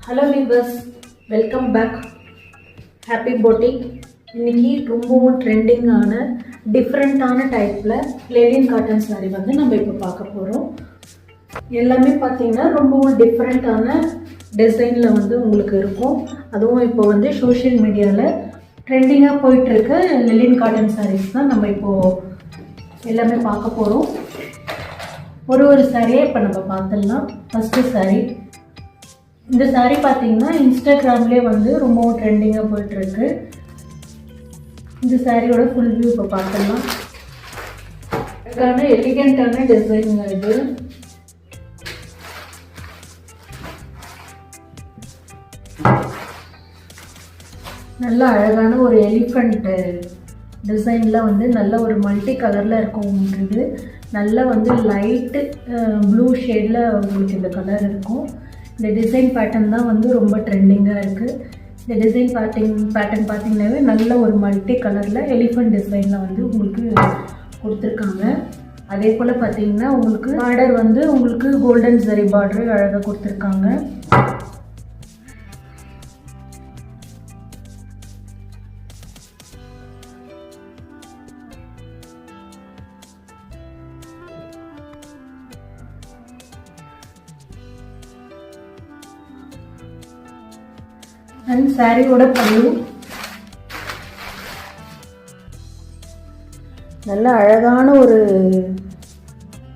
Hello viewers, welcome back. Happy boutique. இன்றைக்கி ரொம்பவும் ட்ரெண்டிங்கான டிஃப்ரெண்ட்டான டைப்பில் லெனின் காட்டன் சாரீ வந்து நம்ம இப்போ பார்க்க போகிறோம். எல்லாமே பார்த்திங்கன்னா ரொம்பவும் டிஃப்ரெண்ட்டான டிசைனில் வந்து உங்களுக்கு இருக்கும். அதுவும் இப்போ வந்து சோஷியல் மீடியாவில் ட்ரெண்டிங்காக போயிட்டுருக்க லெனின் காட்டன் சாரீஸ் தான் நம்ம இப்போது எல்லாமே பார்க்க போகிறோம். ஒரு சாரியை இப்போ நம்ம பார்த்துடலாம். ஃபஸ்ட்டு சாரீ. இந்த சாரீ பார்த்தீங்கன்னா இன்ஸ்டாகிராம்லேயே வந்து ரொம்பவும் ட்ரெண்டிங்காக போயிட்டுருக்கு. இந்த சாரியோட ஃபுல் வியூ இப்போ பார்த்துடலாம். அதுக்கான எலிகெண்ட்டான டிசைனுங்க இது. நல்ல அழகான ஒரு எலிஃபண்ட் டிசைனில் வந்து நல்ல ஒரு மல்டி கலரில் இருக்கும். உங்களுக்கு இது நல்ல வந்து லைட்டு ப்ளூ ஷேடில் உங்களுக்கு இந்த கலர் இருக்கும். இந்த டிசைன் பேட்டர்ன் தான் வந்து ரொம்ப ட்ரெண்டிங்காக இருக்குது. இந்த டிசைன் பேட்டர்ன் பார்த்தீங்கன்னாவே நல்ல ஒரு மல்டி கலரில் எலிஃபண்ட் டிசைனில் வந்து உங்களுக்கு கொடுத்துருக்காங்க. அதே போல் பார்த்தீங்கன்னா உங்களுக்கு பார்டர் வந்து உங்களுக்கு கோல்டன் ஜரி பார்டர் அழகாக கொடுத்துருக்காங்க. அண்ட் சாரியோட பல்லு நல்ல அழகான ஒரு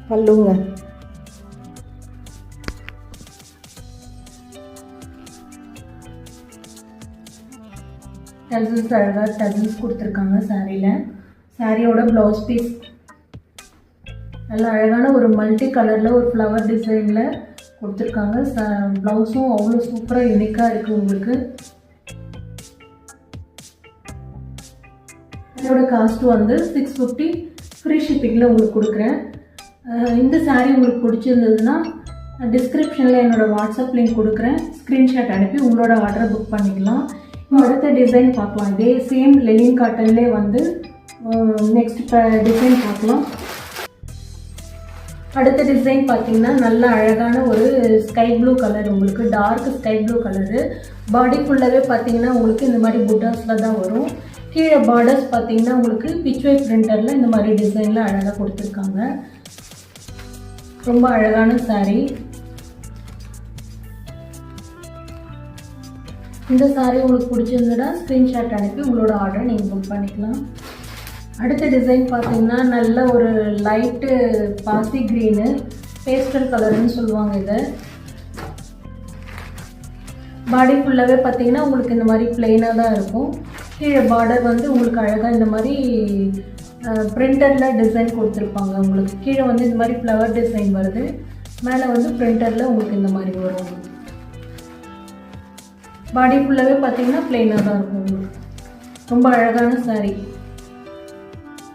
பல்லுங்க. டசல்ஸ் அழகாக டசல்ஸ் கொடுத்துருக்காங்க சாரியில். சாரியோட ப்ளவுஸ் பீஸ் நல்ல அழகான ஒரு மல்டி கலரில் ஒரு ஃப்ளவர் டிசைனில் கொடுத்துருக்காங்க. ப்ளவுஸும் அவ்வளோ சூப்பராக யூனிக்காக இருக்குது உங்களுக்கு. இதோட காஸ்ட் வந்து 650 ஃப்ரீ ஷிப்பிங்கில் உங்களுக்கு கொடுக்குறேன். இந்த சாரீ உங்களுக்கு பிடிச்சிருந்ததுன்னா டிஸ்கிரிப்ஷனில் என்னோடய வாட்ஸ்அப் லிங்க் கொடுக்குறேன். ஸ்க்ரீன்ஷாட் அனுப்பி உங்களோட ஆர்டரை புக் பண்ணிக்கலாம். அடுத்த டிசைன் பார்க்கலாம். இதே சேம் லெனின் காட்டன்லேயே வந்து நெக்ஸ்ட் டிசைன் பார்க்கலாம். அடுத்த டிசைன் பார்த்தீங்கன்னா நல்ல அழகான ஒரு ஸ்கை ப்ளூ கலர், உங்களுக்கு டார்க் ஸ்கை ப்ளூ கலரு. பாடி ஃபுல்லாகவே பார்த்தீங்கன்னா உங்களுக்கு இந்த மாதிரி புட்டாஸில் தான் வரும். கீழே பார்டர்ஸ் பார்த்தீங்கன்னா உங்களுக்கு பிச்வை பிரிண்டரில் இந்த மாதிரி டிசைனில் அழகாக கொடுத்துருக்காங்க. ரொம்ப அழகான சாரீ. இந்த சாரீ உங்களுக்கு பிடிச்சிருந்ததுன்னா ஸ்க்ரீன்ஷாட் அனுப்பி உங்களோட ஆர்டரை நீங்கள் புக் பண்ணிக்கலாம். அடுத்த டிசைன் பார்த்தீங்கன்னா நல்ல ஒரு லைட்டு பாசி க்ரீனு, பேஸ்டல் கலர்னு சொல்லுவாங்க இதை. பாடி ஃபுல்லாகவே பார்த்தீங்கன்னா உங்களுக்கு இந்த மாதிரி பிளெயினாக தான் இருக்கும். கீழே பார்டர் வந்து உங்களுக்கு அழகாக இந்த மாதிரி பிரிண்டரில் டிசைன் கொடுத்துருப்பாங்க. உங்களுக்கு கீழே வந்து இந்த மாதிரி ஃப்ளவர் டிசைன் வருது, மேலே வந்து பிரிண்டரில் உங்களுக்கு இந்த மாதிரி வரும். பாடி ஃபுல்லாகவே பார்த்தீங்கன்னா பிளெயினாக தான் இருக்கும் உங்களுக்கு. ரொம்ப அழகான சாரீ.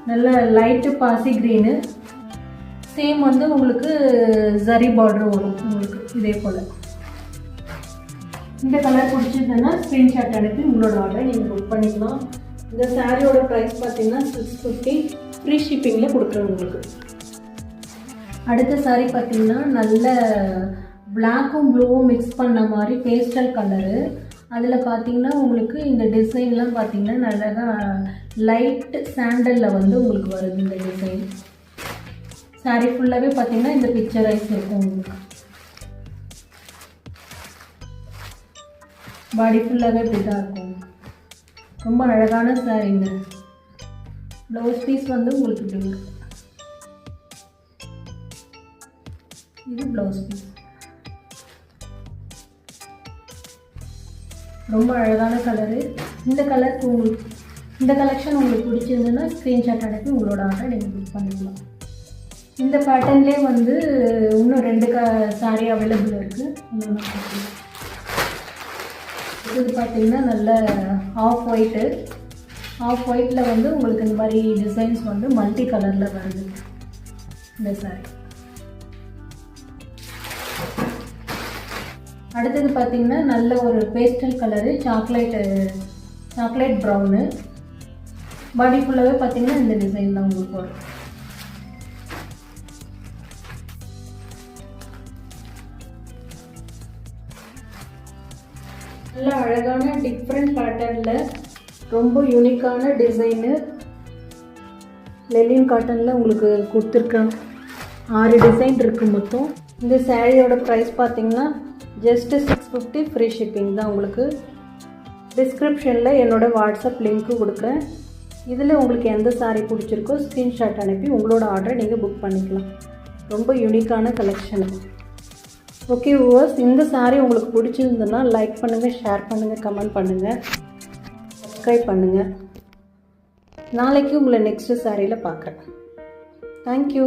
நல்ல லைட்டு பாசி க்ரீனு, சேம் வந்து உங்களுக்கு ஜரி பார்டர் வரும் உங்களுக்கு இதே போல். இந்த கலர் பிடிச்சிருந்ததுன்னா ஸ்க்ரீன்ஷாட் அனுப்பி உங்களோட ஆர்டரை நீங்கள் புக் பண்ணிக்கலாம். இந்த சாரியோட ப்ரைஸ் பார்த்தீங்கன்னா 650 ஃப்ரீ ஷிப்பிங்கில் கொடுக்குறேன் உங்களுக்கு. அடுத்த சாரீ பார்த்தீங்கன்னா நல்ல பிளாக்கும் ப்ளூவும் மிக்ஸ் பண்ண மாதிரி பேஸ்டல் கலரு. அதில் பார்த்தீங்கன்னா உங்களுக்கு இந்த டிசைன்லாம் பார்த்தீங்கன்னா நல்லா லைட் சாண்டலில் வந்து உங்களுக்கு வருது இந்த டிசைன். சாரீ ஃபுல்லாகவே பார்த்தீங்கன்னா இந்த பிக்சரைஸ் இருக்கும் உங்களுக்கு. பாடி ஃபுல்லாகவே இப்படி தான் இருக்கும். ரொம்ப அழகான சாரீங்க. ப்ளவுஸ் பீஸ் வந்து உங்களுக்கு இப்படி இருக்கும். இது ப்ளவுஸ் பீஸ். ரொம்ப அழகான கலரு. இந்த கலருக்கு உங்களுக்கு இந்த கலெக்ஷன் உங்களுக்கு பிடிச்சிருந்ததுன்னா ஸ்க்ரீன்ஷாட் அனுப்பி உங்களோட ஆர்டரை நீங்கள் புக் பண்ணிக்கலாம். இந்த பேட்டர்ன்லேயே வந்து இன்னும் 2 சாரீ அவைலபிள் இருக்குது. இது பார்த்தீங்கன்னா நல்ல ஆஃப் ஒயிட்டில் வந்து உங்களுக்கு இந்த மாதிரி டிசைன்ஸ் வந்து மல்டி கலரில் வருது இந்த சாரீ. அடுத்தது பார்த்தீங்கன்னா நல்ல ஒரு பேஸ்டல் கலரு, சாக்லேட் ப்ரௌனு. பாடி ஃபுல்லாகவே பார்த்தீங்கன்னா இந்த டிசைன் தான் உங்களுக்கு வரும். நல்ல அழகான டிஃப்ரெண்ட் பேட்டர்னில் ரொம்ப யூனிக்கான டிசைனு லெலின் காட்டனில் உங்களுக்கு கொடுத்துருக்கேன். 6 டிசைன் இருக்குது மொத்தம். இந்த சாரியோட ப்ரைஸ் பார்த்தீங்கன்னா ஜஸ்ட்டு 650 ஃப்ரீ ஷிப்பிங் தான். உங்களுக்கு டிஸ்கிரிப்ஷனில் என்னோடய வாட்ஸ்அப் லிங்க்கு கொடுக்குறேன். இதில் உங்களுக்கு எந்த சாரீ பிடிச்சிருக்கோ ஸ்க்ரீன்ஷாட் அனுப்பி உங்களோட ஆர்டரை நீங்கள் புக் பண்ணிக்கலாம். ரொம்ப யூனிக்கான கலெக்ஷனு. ஓகே வியூவர்ஸ், இந்த சாரீ உங்களுக்கு பிடிச்சிருந்ததுன்னா லைக் பண்ணுங்கள், ஷேர் பண்ணுங்கள், கமெண்ட் பண்ணுங்கள், சப்ஸ்கிரைப் பண்ணுங்கள். நாளைக்கு உங்களை நெக்ஸ்ட்டு சாரியில் பார்க்குறேன். தேங்க்யூ.